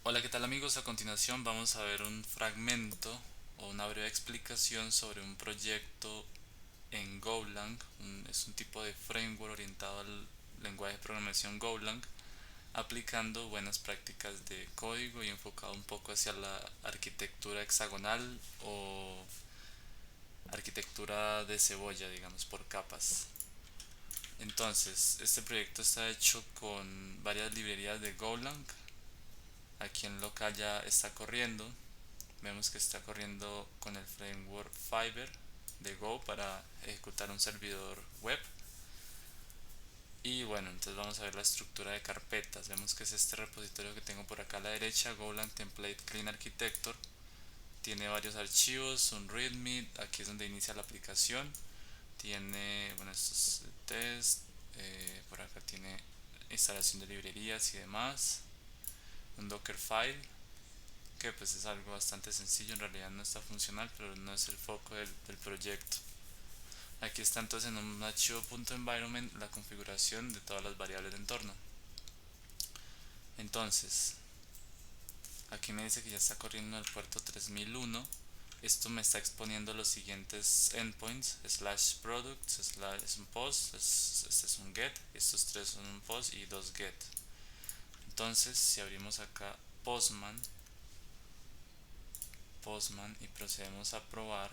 Hola, ¿qué tal amigos? A continuación vamos a ver un fragmento o una breve explicación sobre un proyecto en Golang. Es un tipo de framework orientado al lenguaje de programación Golang, aplicando buenas prácticas de código y enfocado un poco hacia la arquitectura hexagonal o arquitectura de cebolla, digamos, por capas. Entonces, este proyecto está hecho con varias librerías de Golang. Aquí en local ya está corriendo. Vemos que está corriendo con el framework Fiber de Go para ejecutar un servidor web. Y bueno, entonces vamos a ver la estructura de carpetas. Vemos que es este repositorio que tengo por acá a la derecha, Golang Template Clean Architecture. Tiene varios archivos, un readme, aquí es donde inicia la aplicación. Tiene, bueno, esto es test, por acá tiene instalación de librerías y demás. Un Dockerfile, que pues es algo bastante sencillo, en realidad no está funcional, pero no es el foco del proyecto. Aquí está entonces en un archivo .environment la configuración de todas las variables de entorno. Entonces, aquí me dice que ya está corriendo el puerto 3001. Esto me está exponiendo los siguientes endpoints: slash product, slash es un post, este es un get, estos tres son un post y dos get. Entonces, si abrimos acá Postman y procedemos a probar,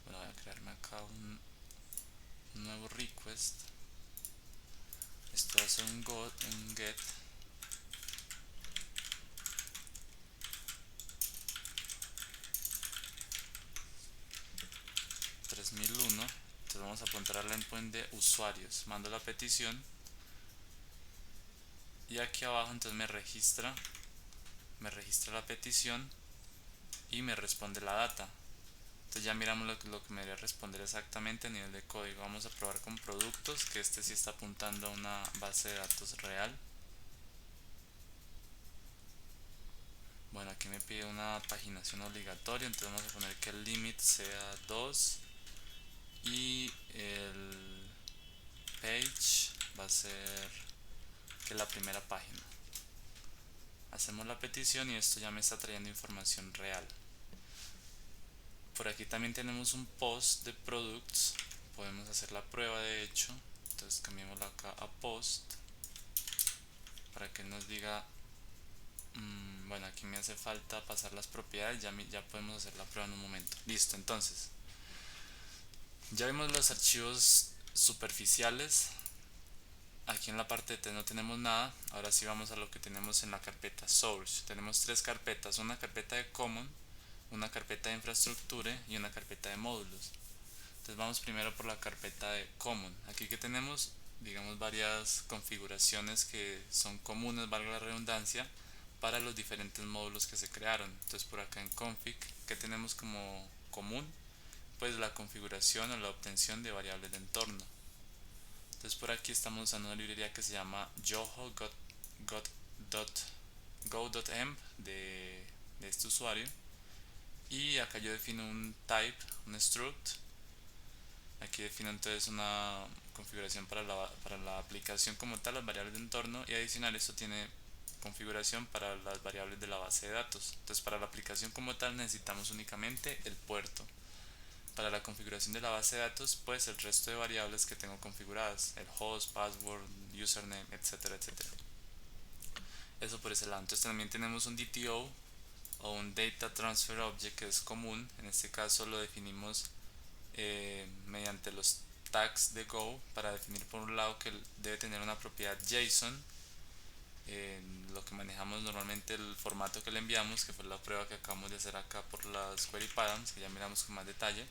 bueno, voy a crearme acá un nuevo request. Esto va a ser un get 3001. Entonces vamos a apuntar al endpoint de usuarios, mando la petición y aquí abajo entonces me registra la petición y me responde la data. Entonces ya miramos lo que me debería responder exactamente a nivel de código. Vamos a probar con productos, que este sí está apuntando a una base de datos real. Bueno, aquí me pide una paginación obligatoria, entonces vamos a poner que el limit sea 2 y el page va a ser que la primera página. Hacemos la petición y esto ya me está trayendo información real. Por aquí también tenemos un post de products, podemos hacer la prueba de hecho. Entonces cambiémoslo acá a post para que nos diga, bueno, aquí me hace falta pasar las propiedades, ya podemos hacer la prueba en un momento. Listo, entonces ya vimos los archivos superficiales. Aquí en la parte de T no tenemos nada. Ahora sí vamos a lo que tenemos en la carpeta source. Tenemos tres carpetas: una carpeta de common, una carpeta de infraestructura y una carpeta de módulos. Entonces vamos primero por la carpeta de common. Aquí que tenemos, digamos, varias configuraciones que son comunes, valga la redundancia, para los diferentes módulos que se crearon. Entonces por acá en config, que tenemos como común, pues la configuración o la obtención de variables de entorno. Entonces por aquí estamos usando una librería que se llama Go.emp de este usuario. Y acá yo defino un type, un struct. Aquí defino entonces una configuración para la aplicación como tal, las variables de entorno. Y adicional esto tiene configuración para las variables de la base de datos. Entonces para la aplicación como tal necesitamos únicamente el puerto. Para la configuración de la base de datos, pues el resto de variables que tengo configuradas: el host, password, username, etcétera, etcétera. Eso por ese lado. Entonces también tenemos un DTO o un Data Transfer Object, que es común. En este caso lo definimos mediante los tags de Go, para definir por un lado que debe tener una propiedad JSON, lo que manejamos normalmente, el formato que le enviamos, que fue la prueba que acabamos de hacer acá por las query patterns, que ya miramos con más detalle.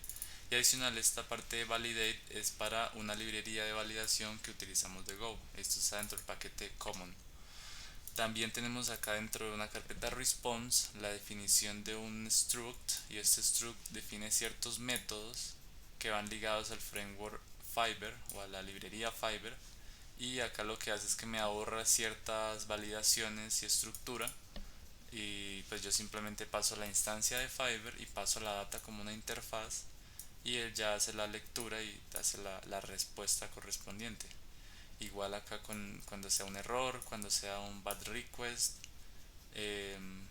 Y adicional, esta parte de validate es para una librería de validación que utilizamos de Go. Esto está dentro del paquete common. También tenemos acá dentro de una carpeta response la definición de un struct, y este struct define ciertos métodos que van ligados al framework Fiber o a la librería Fiber. Y acá lo que hace es que me ahorra ciertas validaciones y estructura, y pues yo simplemente paso la instancia de Fiber y paso la data como una interfaz, y él ya hace la lectura y hace la respuesta correspondiente. igual acá cuando sea un error, cuando sea un bad request. em,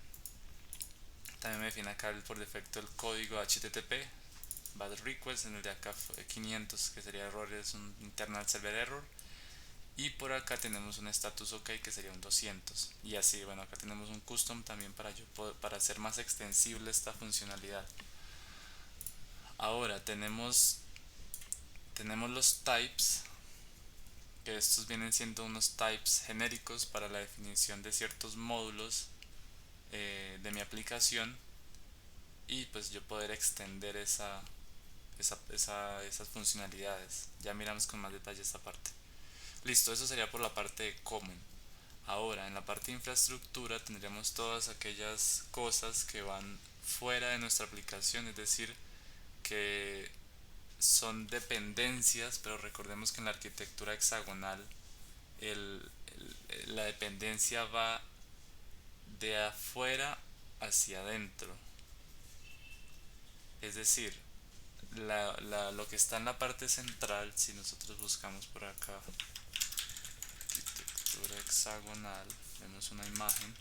También me define acá por defecto el código HTTP bad request. En el de acá fue 500, que sería error, es un internal server error. Y por acá tenemos un status ok, que sería un 200. Y así, bueno, acá tenemos un custom también para hacer más extensible esta funcionalidad. Ahora tenemos los types, que estos vienen siendo unos types genéricos para la definición de ciertos módulos de mi aplicación, y pues yo poder extender esas funcionalidades. Ya miramos con más detalle esta parte. Listo, eso sería por la parte de common. Ahora, en la parte de infraestructura tendríamos todas aquellas cosas que van fuera de nuestra aplicación, es decir, que son dependencias, pero recordemos que en la arquitectura hexagonal la dependencia va de afuera hacia adentro. Es decir, lo que está en la parte central, si nosotros buscamos por acá arquitectura hexagonal, vemos una imagen.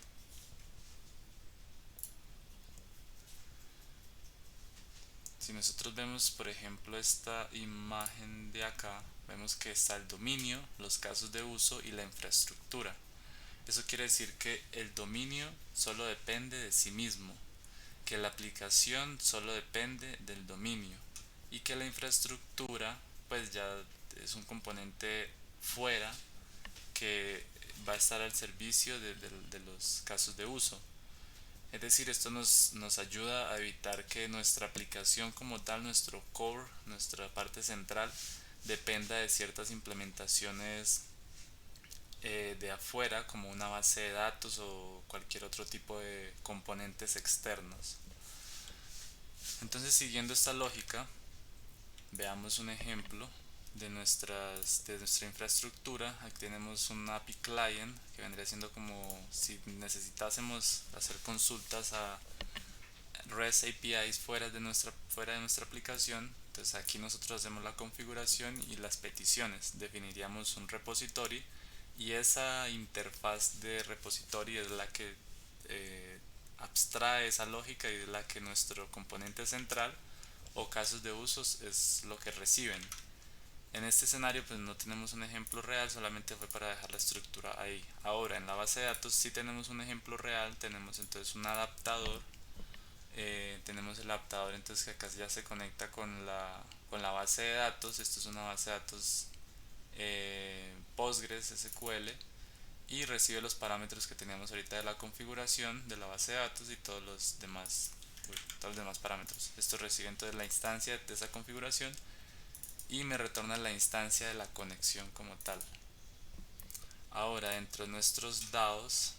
Si nosotros vemos, por ejemplo, esta imagen de acá, vemos que está el dominio, los casos de uso y la infraestructura. Eso quiere decir que el dominio solo depende de sí mismo, que la aplicación solo depende del dominio, y que la infraestructura pues ya es un componente fuera que va a estar al servicio de los casos de uso. Es decir, esto nos ayuda a evitar que nuestra aplicación como tal, nuestro core, nuestra parte central, dependa de ciertas implementaciones de afuera, como una base de datos o cualquier otro tipo de componentes externos. Entonces, siguiendo esta lógica, veamos un ejemplo de nuestra infraestructura. Aquí tenemos un API client, que vendría siendo como si necesitásemos hacer consultas a REST APIs fuera de nuestra aplicación. Entonces aquí nosotros hacemos la configuración y las peticiones, definiríamos un repository, y esa interfaz de repository es la que abstrae esa lógica, y es la que nuestro componente central o casos de usos es lo que reciben. En este escenario pues no tenemos un ejemplo real, solamente fue para dejar la estructura ahí. Ahora en la base de datos sí tenemos un ejemplo real, tenemos entonces un adaptador. Tenemos el adaptador entonces que acá ya se conecta con la base de datos. Esto es una base de datos Postgres SQL, y recibe los parámetros que teníamos ahorita de la configuración de la base de datos y todos los demás parámetros. Esto recibe entonces la instancia de esa configuración y me retorna la instancia de la conexión como tal. Ahora dentro de nuestros dados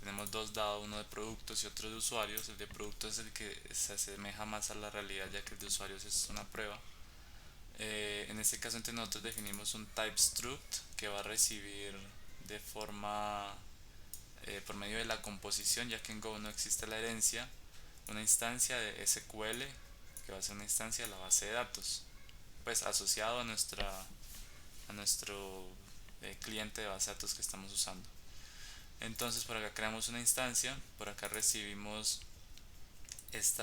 tenemos dos dados, uno de productos y otro de usuarios. El de productos es el que se asemeja más a la realidad, ya que el de usuarios es una prueba. En este caso entonces nosotros definimos un type struct que va a recibir de forma por medio de la composición, ya que en Go no existe la herencia, una instancia de SQL que va a ser una instancia de la base de datos, pues asociado a nuestro cliente de base de datos que estamos usando. Entonces por acá creamos una instancia, por acá recibimos este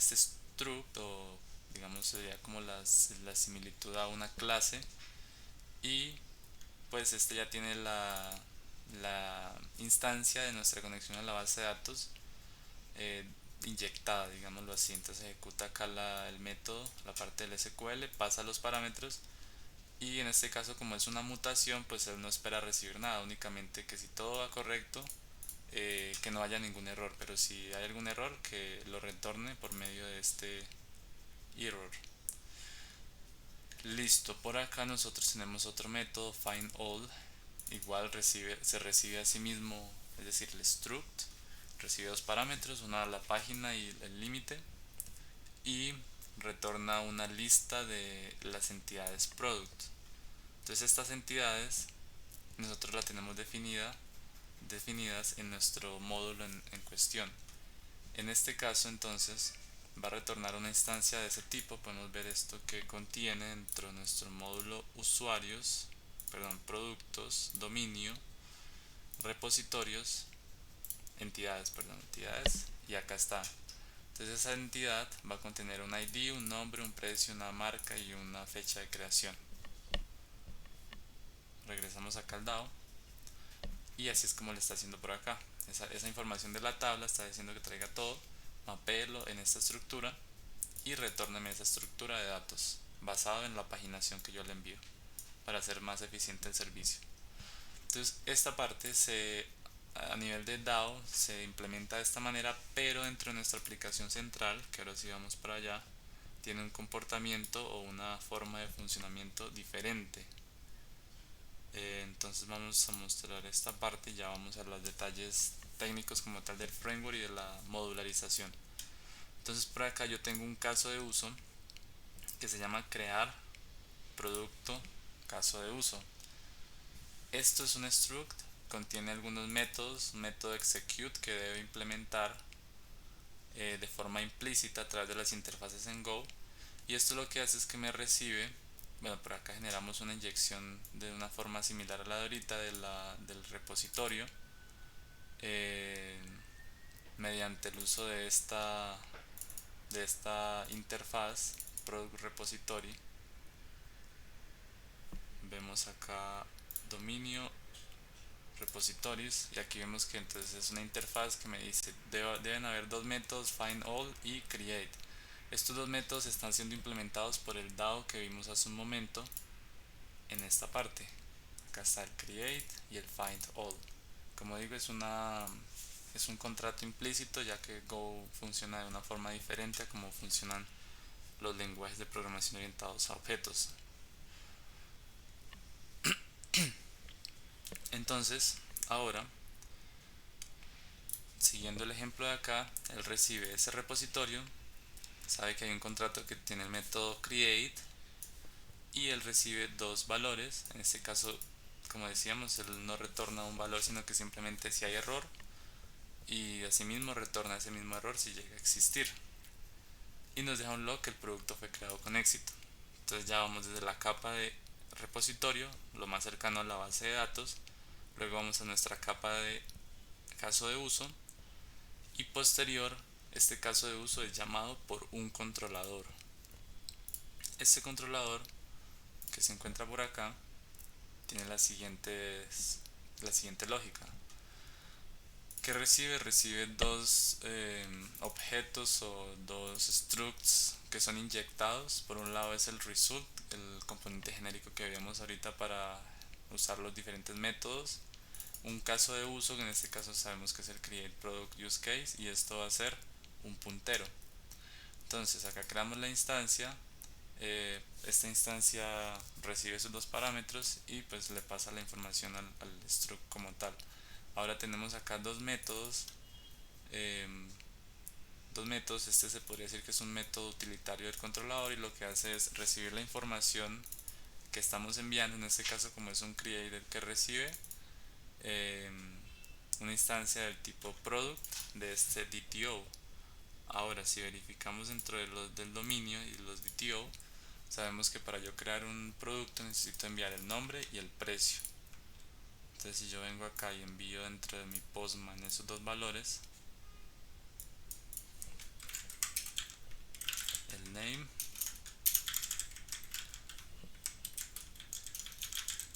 struct, o digamos sería como la similitud a una clase, y pues este ya tiene la instancia de nuestra conexión a la base de datos eh, inyectada, digámoslo así. Entonces ejecuta acá el método, la parte del SQL, pasa los parámetros, y en este caso como es una mutación pues él no espera recibir nada, únicamente que si todo va correcto, que no haya ningún error, pero si hay algún error que lo retorne por medio de este error. Listo, por acá nosotros tenemos otro método findAll, igual se recibe a sí mismo, es decir, el struct recibe dos parámetros, una la página y el límite, y retorna una lista de las entidades product. Entonces estas entidades nosotros las tenemos definidas en nuestro módulo en cuestión. En este caso entonces va a retornar una instancia de ese tipo. Podemos ver esto que contiene dentro de nuestro módulo usuarios, perdón, productos, dominio, repositorios, entidades, perdón, entidades, y acá está. Entonces esa entidad va a contener un ID, un nombre, un precio, una marca y una fecha de creación. Regresamos acá al DAO y así es como le está haciendo por acá. Esa información de la tabla está diciendo que traiga todo, mapéelo en esta estructura y retórneme esa estructura de datos basado en la paginación que yo le envío para hacer más eficiente el servicio. Entonces esta parte a nivel de DAO se implementa de esta manera, pero dentro de nuestra aplicación central, que ahora sí vamos para allá, tiene un comportamiento o una forma de funcionamiento diferente. Entonces vamos a mostrar esta parte y ya vamos a los detalles técnicos como tal del framework y de la modularización. Entonces por acá yo tengo un caso de uso que se llama crear producto caso de uso. Esto es un struct, contiene algunos métodos, método execute que debe implementar de forma implícita a través de las interfaces en Go, y esto lo que hace es que me recibe, bueno, por acá generamos una inyección de una forma similar a la de ahorita del repositorio eh, mediante el uso de esta interfaz product repository. Vemos acá dominio repositorios y aquí vemos que entonces es una interfaz que me dice deben haber dos métodos, find all y create. Estos dos métodos están siendo implementados por el DAO que vimos hace un momento en esta parte. Acá está el create y el find all. Como digo, es un contrato implícito, ya que Go funciona de una forma diferente a como funcionan los lenguajes de programación orientados a objetos. Entonces, ahora, siguiendo el ejemplo de acá, él recibe ese repositorio, sabe que hay un contrato que tiene el método create y él recibe dos valores. En este caso, como decíamos, él no retorna un valor, sino que simplemente si hay error, y asimismo retorna ese mismo error si llega a existir, y nos deja un log que el producto fue creado con éxito. Entonces ya vamos desde la capa de repositorio, lo más cercano a la base de datos, luego vamos a nuestra capa de caso de uso, y posterior este caso de uso es llamado por un controlador. Este controlador que se encuentra por acá tiene la siguiente lógica. ¿Qué recibe? Recibe dos objetos o dos structs que son inyectados. Por un lado es el result, el componente genérico que veíamos ahorita para usar los diferentes métodos. Un caso de uso, que en este caso sabemos que es el create product use case, y esto va a ser un puntero. Entonces acá creamos la instancia, esta instancia recibe esos dos parámetros y pues le pasa la información al struct como tal. Ahora tenemos acá eh, dos métodos. Este se podría decir que es un método utilitario del controlador, y lo que hace es recibir la información que estamos enviando. En este caso, como es un creator que recibe eh, una instancia del tipo product de este DTO. Ahora, si verificamos dentro de del dominio y los DTO, sabemos que para yo crear un producto necesito enviar el nombre y el precio. Entonces, si yo vengo acá y envío dentro de mi Postman esos dos valores, el name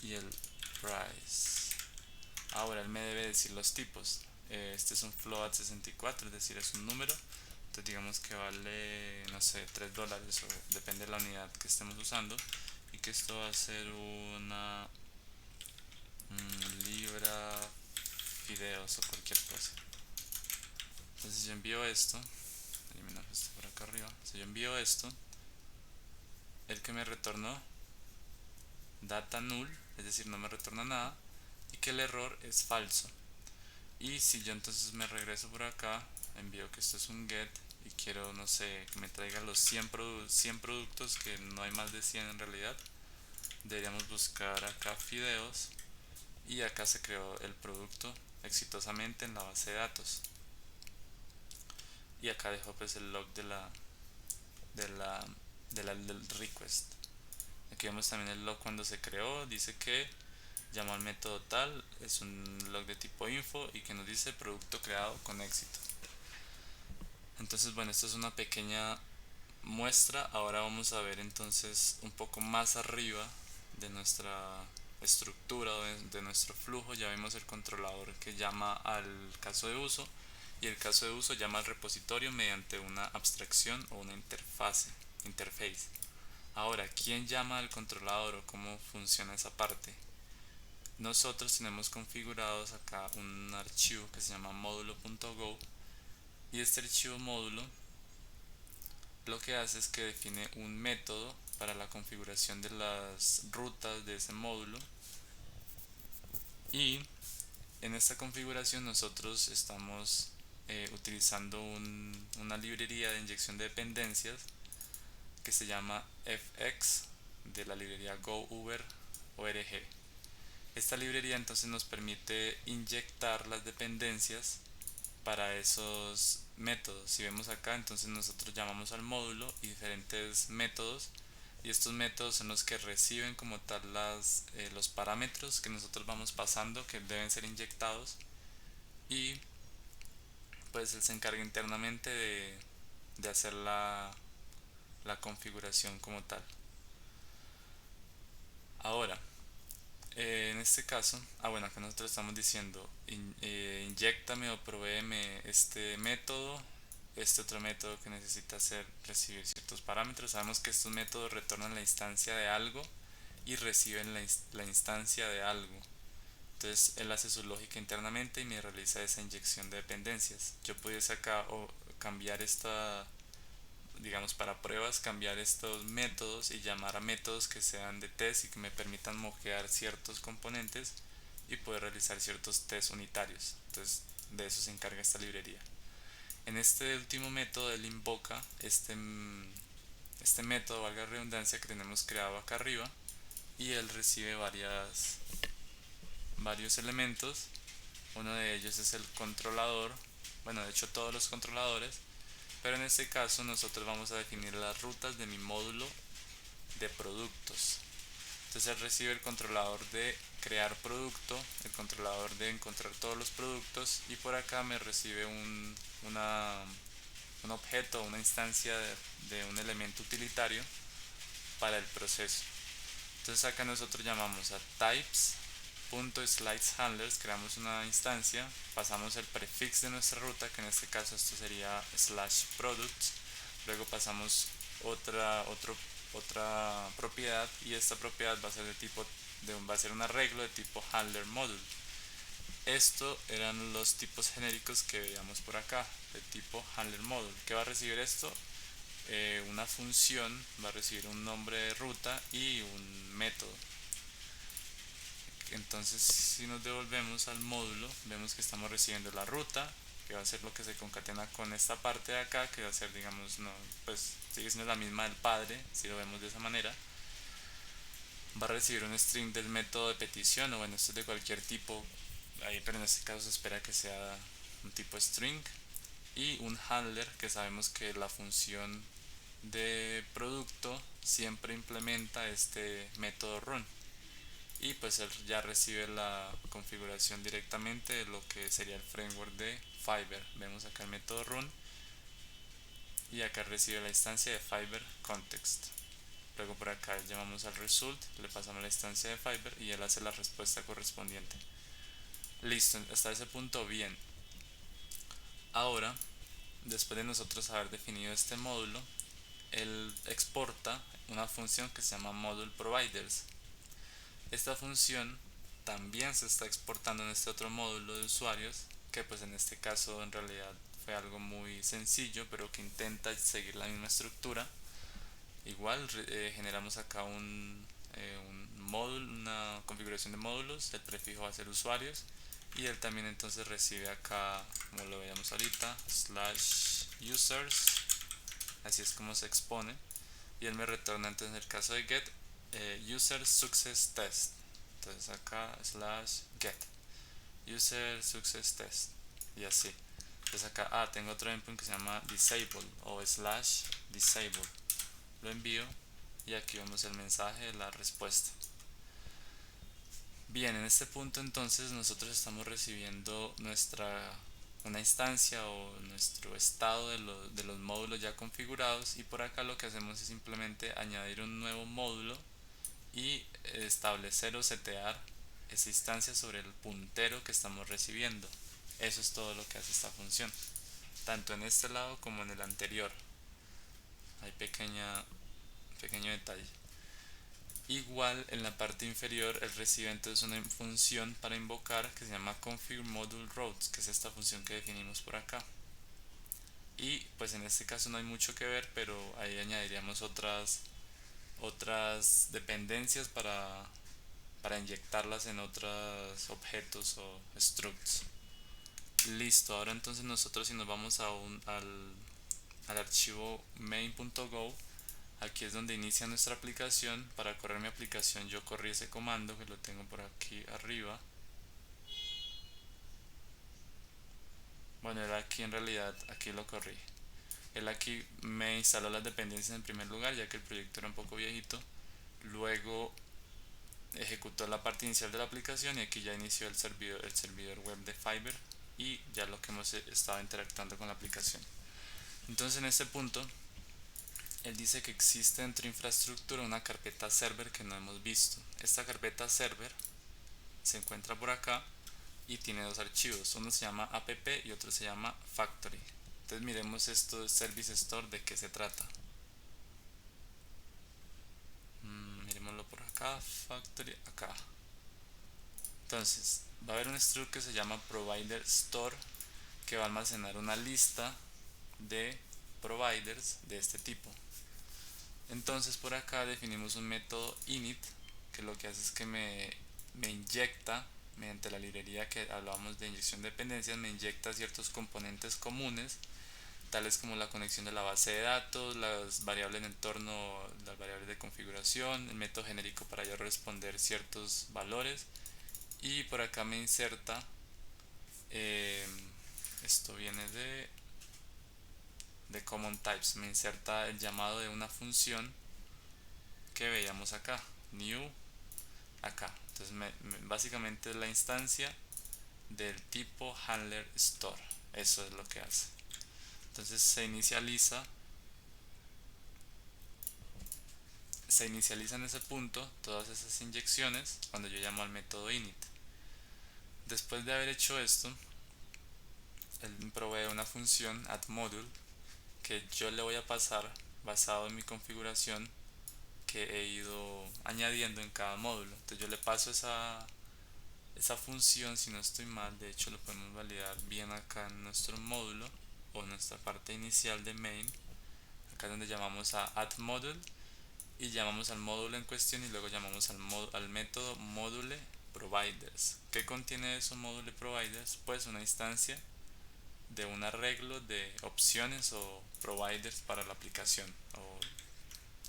y el price, ahora él me debe decir los tipos. Este es un float64, es decir, es un número. Entonces digamos que vale, no sé, $3, o depende de la unidad que estemos usando, y que esto va a ser una libra fideos o cualquier cosa. Entonces yo envío esto, eliminamos esto por acá arriba. Si yo envío esto, el que me retornó data null, es decir, no me retorna nada, y que el error es falso. Y si yo entonces me regreso por acá, envío que esto es un get y quiero, no sé, que me traiga los 100 productos, que no hay más de 100 en realidad, deberíamos buscar acá fideos, y acá se creó el producto exitosamente en la base de datos. Y acá dejo pues el log de la del request. Aquí vemos también el log cuando se creó, dice que llamo al método tal, es un log de tipo info y que nos dice producto creado con éxito. Entonces bueno, esto es una pequeña muestra. Ahora vamos a ver entonces un poco más arriba de nuestra estructura de nuestro flujo. Ya vimos el controlador que llama al caso de uso, y el caso de uso llama al repositorio mediante una abstracción o una interface. Ahora, ¿quién llama al controlador o cómo funciona esa parte? Nosotros tenemos configurados acá un archivo que se llama módulo.go, y este archivo módulo lo que hace es que define un método para la configuración de las rutas de ese módulo, y en esta configuración nosotros estamos utilizando una librería de inyección de dependencias que se llama fx, de la librería GoUber org. Esta librería entonces nos permite inyectar las dependencias para esos métodos. Si vemos acá, entonces nosotros llamamos al módulo y diferentes métodos, y estos métodos son los que reciben como tal los parámetros que nosotros vamos pasando, que deben ser inyectados, y pues él se encarga internamente de hacer la configuración como tal. Ahora, en este caso, bueno, acá nosotros estamos diciendo inyectame o provéeme este método, este otro método que necesita recibir ciertos parámetros. Sabemos que estos métodos retornan la instancia de algo y reciben la instancia de algo. Entonces él hace su lógica internamente y me realiza esa inyección de dependencias. Yo pudiese acá o cambiar esta, digamos, para pruebas, cambiar estos métodos y llamar a métodos que sean de test y que me permitan moquear ciertos componentes y poder realizar ciertos tests unitarios. Entonces de eso se encarga esta librería. En este último método él invoca este método, valga la redundancia, que tenemos creado acá arriba, y él recibe varios elementos. Uno de ellos es el controlador, bueno, de hecho todos los controladores, pero en este caso nosotros vamos a definir las rutas de mi módulo de productos. Entonces él recibe el controlador de crear producto, el controlador de encontrar todos los productos, y por acá me recibe un objeto, una instancia de un elemento utilitario para el proceso. Entonces acá nosotros llamamos a types.slicehandlers, creamos una instancia, pasamos el prefix de nuestra ruta, que en este caso esto sería /products, luego pasamos otra propiedad, y esta propiedad va a ser va a ser un arreglo de tipo handler module. Esto eran los tipos genéricos que veíamos por acá, de tipo handler module. ¿Qué va a recibir esto? Una función va a recibir un nombre de ruta y un método. Entonces si nos devolvemos al módulo, vemos que estamos recibiendo la ruta, que va a ser lo que se concatena con esta parte de acá, que va a ser, digamos, no, pues sigue siendo la misma del padre, si lo vemos de esa manera. Va a recibir un string del método de petición, o bueno, esto es de cualquier tipo ahí, pero en este caso se espera que sea un tipo string, y un handler, que sabemos que la función de producto siempre implementa este método run, y pues él ya recibe la configuración directamente de lo que sería el framework de Fiverr. Vemos acá el método run, y acá recibe la instancia de Fiverr context. Luego por acá llamamos al result, le pasamos la instancia de Fiverr y él hace la respuesta correspondiente. Listo, hasta ese punto bien. Ahora, después de nosotros haber definido este módulo, él exporta una función que se llama module providers. Esta función también se está exportando en este otro módulo de usuarios, que pues en este caso en realidad fue algo muy sencillo, pero que intenta seguir la misma estructura. Igual generamos acá un módulo, una configuración de módulos, el prefijo va a ser usuarios, y él también entonces recibe acá, como lo veíamos ahorita, /users, así es como se expone, y él me retorna entonces en el caso de get user success test. Entonces acá /get user success test, y así. Entonces acá tengo otro endpoint que se llama disable o /disable, lo envío y aquí vemos el mensaje de la respuesta. Bien, en este punto entonces nosotros estamos recibiendo una instancia o nuestro estado de los módulos ya configurados, y por acá lo que hacemos es simplemente añadir un nuevo módulo y establecer o setear esa instancia sobre el puntero que estamos recibiendo. Eso es todo lo que hace esta función, tanto en este lado como en el anterior. Hay pequeño detalle. Igual en la parte inferior él recibe entonces una función para invocar que se llama configure module routes, que es esta función que definimos por acá. Y pues en este caso no hay mucho que ver, pero ahí añadiríamos otras dependencias para inyectarlas en otros objetos o structs. Listo, ahora entonces nosotros si nos vamos al archivo main.go, aquí es donde inicia nuestra aplicación. Para correr mi aplicación yo corrí ese comando que lo tengo por aquí arriba. Bueno, era aquí en realidad, aquí lo corrí. Él aquí me instaló las dependencias en primer lugar, ya que el proyecto era un poco viejito. Luego ejecutó la parte inicial de la aplicación y aquí ya inició el servidor web de Fiverr y ya lo que hemos estado interactuando con la aplicación. Entonces en este punto él dice que existe dentro de infraestructura una carpeta server que no hemos visto. Esta carpeta server se encuentra por acá y tiene dos archivos. Uno se llama app y otro se llama factory. Entonces miremos esto de service store, de qué se trata. Miremoslo por acá, factory, acá. Entonces va a haber un struct que se llama provider store, que va a almacenar una lista de providers de este tipo. Entonces por acá definimos un método init que lo que hace es que me inyecta, mediante la librería que hablábamos de inyección de dependencias, me inyecta ciertos componentes comunes, tales como la conexión de la base de datos, las variables de entorno, las variables de configuración, el método genérico para yo responder ciertos valores, y por acá me inserta, eh, esto viene de common types, me inserta el llamado de una función que veíamos acá, new, acá. Entonces básicamente es la instancia del tipo handler store. Eso es lo que hace. Entonces se inicializa en ese punto todas esas inyecciones cuando yo llamo al método init. Después de haber hecho esto, él provee una función addModule que yo le voy a pasar basado en mi configuración que he ido añadiendo en cada módulo. Entonces yo le paso esa función, si no estoy mal, de hecho lo podemos validar bien acá en nuestro módulo o en nuestra parte inicial de main, acá es donde llamamos a addModule y llamamos al módulo en cuestión y luego llamamos al método module providers. ¿Qué contiene eso module providers? Pues una instancia de un arreglo de opciones o providers para la aplicación o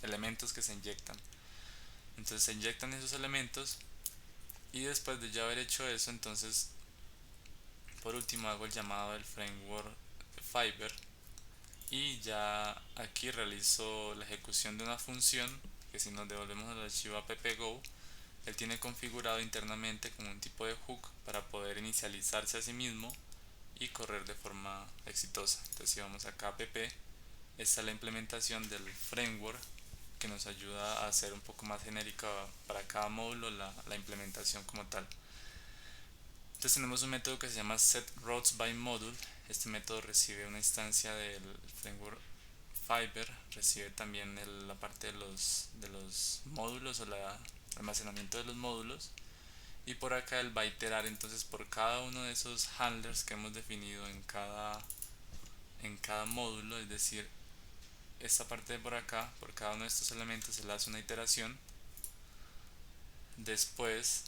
elementos que se inyectan. Entonces se inyectan esos elementos y después de ya haber hecho eso, entonces por último hago el llamado del framework Fiverr y ya aquí realizo la ejecución de una función que, si nos devolvemos al archivo appgo, él tiene configurado internamente como un tipo de hook para poder inicializarse a sí mismo y correr de forma exitosa. Entonces si vamos acá a app, esta es la implementación del framework que nos ayuda a hacer un poco más genérica para cada módulo la implementación como tal. Entonces tenemos un método que se llama setRoutesByModule. Este método recibe una instancia del framework Fiverr, recibe también la parte de los módulos o el almacenamiento de los módulos, y por acá él va a iterar entonces por cada uno de esos handlers que hemos definido en cada módulo, es decir, esta parte de por acá, por cada uno de estos elementos se le hace una iteración. Después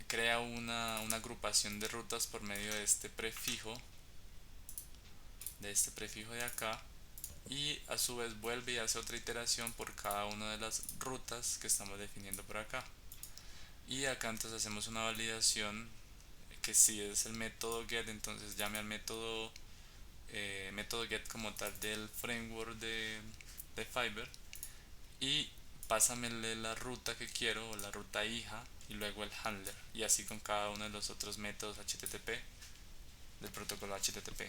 crea una agrupación de rutas por medio de este prefijo de acá, y a su vez vuelve y hace otra iteración por cada una de las rutas que estamos definiendo por acá. Y acá entonces hacemos una validación que si es el método get, entonces llame al método get como tal del framework de Fiverr y pásamele la ruta que quiero o la ruta hija y luego el handler, y así con cada uno de los otros métodos HTTP del protocolo HTTP.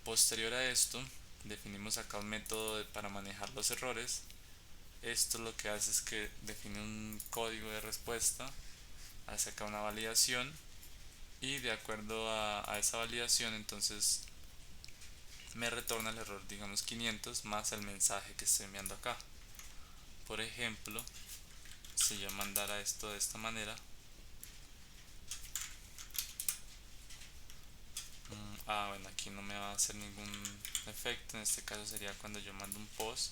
Posterior a esto, definimos acá un método para manejar los errores. Esto lo que hace es que define un código de respuesta, hace acá una validación y de acuerdo a esa validación entonces me retorna el error, digamos 500 más el mensaje que estoy enviando acá. Por ejemplo, si yo mandara esto de esta manera, bueno, aquí no me va a hacer ningún efecto. En este caso sería cuando yo mando un post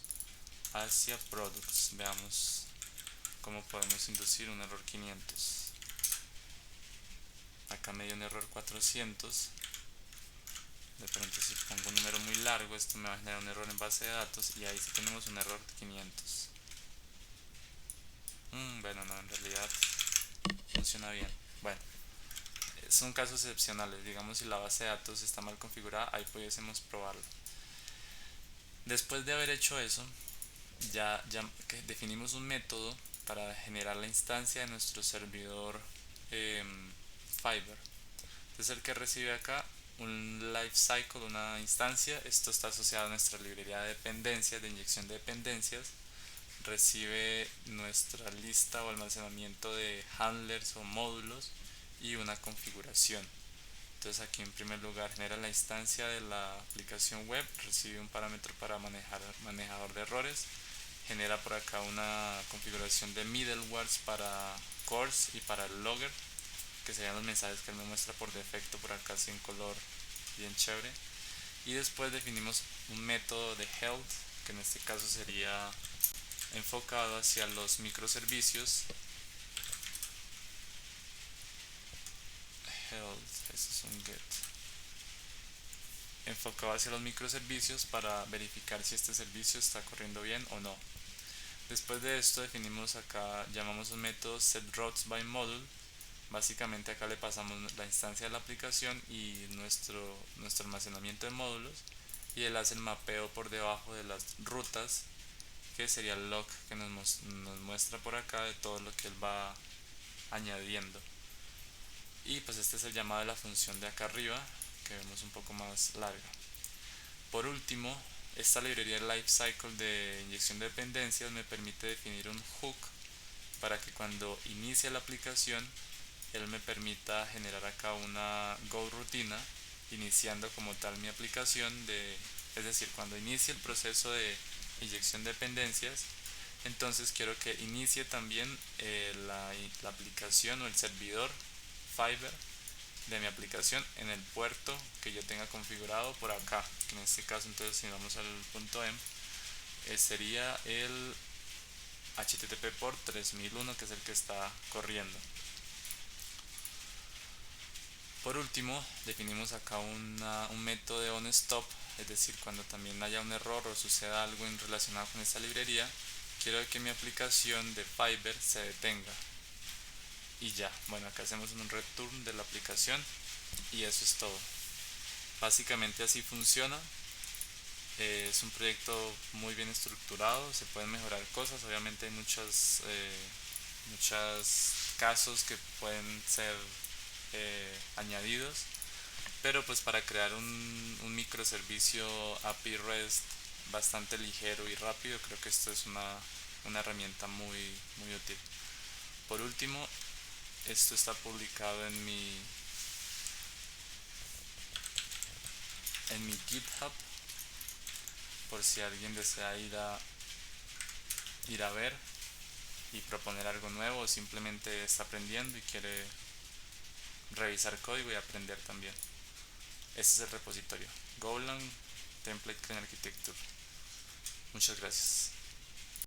hacia products. Veamos cómo podemos inducir un error 500. Acá me dio un error 400. De pronto si pongo un número muy largo, esto me va a generar un error en base de datos, y ahí sí tenemos un error de 500. Bueno, no, en realidad funciona bien. Bueno, son casos excepcionales. Digamos, si la base de datos está mal configurada, ahí pudiésemos probarlo. Después de haber hecho eso, ya definimos un método para generar la instancia de nuestro servidor Fiverr. Es el que recibe acá un lifecycle, una instancia. Esto está asociado a nuestra librería de dependencias, de inyección de dependencias. Recibe nuestra lista o almacenamiento de handlers o módulos y una configuración. Entonces aquí en primer lugar genera la instancia de la aplicación web, recibe un parámetro para manejador de errores, genera por acá una configuración de middlewares para cores y para el logger, que serían los mensajes que él me muestra por defecto por acá así en color bien chévere. Y después definimos un método de health, que en este caso sería enfocado hacia los microservicios. Health, eso es un get. Enfocado hacia los microservicios para verificar si este servicio está corriendo bien o no. Después de esto definimos acá, llamamos un método setRoutesByModule. Básicamente acá le pasamos la instancia de la aplicación y nuestro almacenamiento de módulos, y él hace el mapeo por debajo de las rutas, que sería el log que nos muestra por acá de todo lo que él va añadiendo. Y pues este es el llamado de la función de acá arriba, que vemos un poco más larga. Por último, esta librería de lifecycle de inyección de dependencias me permite definir un hook para que cuando inicie la aplicación él me permita generar acá una go rutina iniciando como tal mi aplicación, es decir, cuando inicie el proceso de inyección de dependencias, entonces quiero que inicie también la aplicación o el servidor Fiverr de mi aplicación en el puerto que yo tenga configurado por acá, que en este caso entonces si vamos al punto .env sería el HTTP port 3001, que es el que está corriendo. Por último, definimos acá un método de onStop, es decir, cuando también haya un error o suceda algo relacionado con esta librería, quiero que mi aplicación de Fiverr se detenga. Y ya, bueno, acá hacemos un return de la aplicación y eso es todo. Básicamente así funciona. Es un proyecto muy bien estructurado, se pueden mejorar cosas, obviamente hay muchos casos que pueden ser añadidos, pero pues para crear un microservicio API REST bastante ligero y rápido, creo que esto es una herramienta muy útil. Por último, esto está publicado en mi GitHub, por si alguien desea ir a ver y proponer algo nuevo, o simplemente está aprendiendo y quiere revisar código y aprender también. Este es el repositorio Golang Template Clean Architecture. Muchas gracias.